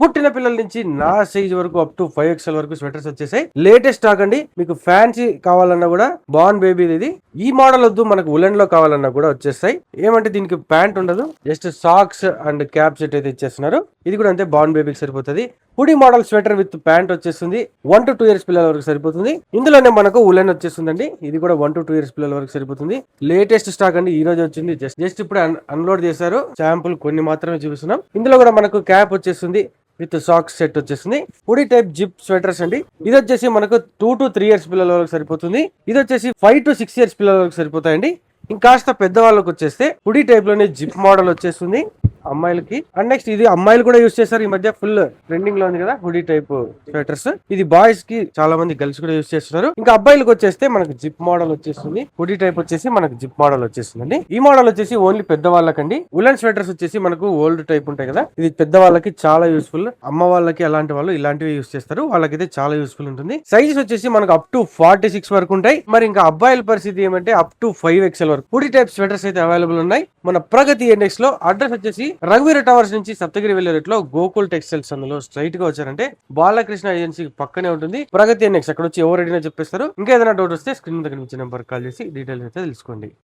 పుట్టిన పిల్లల నుంచి నా సైజ్ వరకు అప్ టు 5XL వరకు స్వెటర్స్ వచ్చేసాయి. లేటెస్ట్ స్టాక్ అండి. మీకు ఫ్యాన్సీ కావాలన్నా కూడా బార్న్ బేబీ ఇది. ఈ మోడల్ వద్దు మనకు ఉలెన్ లో కావాలన్నా కూడా వచ్చేస్తాయి. ఏమంటే దీనికి ప్యాంట్ ఉండదు, just socks and cap set అయితే ఇచ్చేస్తున్నారు. ఇది కూడా అంతే, బార్న్ బేబీకి సరిపోతుంది. Hoodie model sweater with pant వచ్చేస్తుంది. 1 to 2 years పిల్లల వరకు సరిపోతుంది. ఇందులోనే మనకు ఉలెన్ వచ్చేస్తుందండి. ఇది కూడా 1 to 2 years పిల్లల వరకు సరిపోతుంది. లేటెస్ట్ స్టాక్ అండి, ఈ రోజు వచ్చింది. జస్ట్ ఇప్పుడు అన్లోడ్ చేశారు. శాంపుల్ కొన్ని మాత్రమే చూపిస్తున్నాం. ఇందులో కూడా మనకు క్యాప్ వచ్చేస్తుంది విత్ సాక్స్ సెట్ వచ్చేస్తుంది. హుడీ టైప్ జిప్ స్వెటర్స్ అండి. ఇది వచ్చేసి మనకు 2 to 3 years పిల్లల వరకు సరిపోతుంది. ఇది వచ్చేసి 5 to 6 years పిల్లల వరకు సరిపోతాయండి. ఇంకాస్త పెద్దవాళ్ళకి వచ్చేస్తే హుడీ టైప్ లోనే జిప్ మోడల్ వచ్చేస్తుంది అమ్మాయిలకి. అండ్ నెక్స్ట్ ఇది అమ్మాయిలు కూడా యూస్ చేస్తారు. ఈ మధ్య ఫుల్ ట్రెండింగ్ లో ఉంది కదా హుడీ టైప్ స్వెటర్స్. ఇది బాయ్స్ కి చాలా మంది గర్ల్స్ కూడా యూస్ చేస్తున్నారు. ఇంకా అబ్బాయిలకు వచ్చేస్తే మనకు జిప్ మోడల్ వచ్చేస్తుంది. హుడీ టైప్ వచ్చేసి మనకు జిప్ మోడల్ వచ్చేస్తుంది. ఈ మోడల్ వచ్చేసి ఓన్లీ పెద్దవాళ్ళకండి. ఉలెన్ స్వెటర్స్ వచ్చేసి మనకు ఓల్డ్ టైప్ ఉంటాయి కదా, ఇది పెద్దవాళ్ళకి చాలా యూస్ఫుల్. అమ్మ వాళ్ళకి అలాంటి వాళ్ళు ఇలాంటివి యూస్ చేస్తారు, వాళ్ళకైతే చాలా యూస్ఫుల్ ఉంటుంది. సైజెస్ వచ్చేసి మనకు అప్ టు 46 వరకు ఉంటాయి. మరి ఇంకా అబ్బాయిల పరిస్థితి ఏమంటే అప్ టు 5XL వరకు హుడీ టైప్ స్వెటర్స్ అయితే అవైలబుల్ ఉన్నాయి మన ప్రగతి ఇండెక్స్ లో. అడ్రస్ వచ్చేసి రఘువీర టవర్స్ నుంచి సప్తగిరి వెళ్లే రూట్ లో గోకుల్ టెక్స్టైల్స్ అందులో స్ట్రైట్ గా వచ్చారంటే బాలకృష్ణ ఏజెన్సీ పక్కనే ఉంటుంది ప్రగతి ఇండెక్స్. అక్కడ వచ్చి ఎవరు అడిగినా చెప్పేస్తారు. ఇంకా ఏదైనా డౌట్ వస్తే స్క్రీన్ దగ్గర నుంచి నెంబర్ కాల్ చేసి డీటెయిల్స్ అయితే తెలుసుకోండి.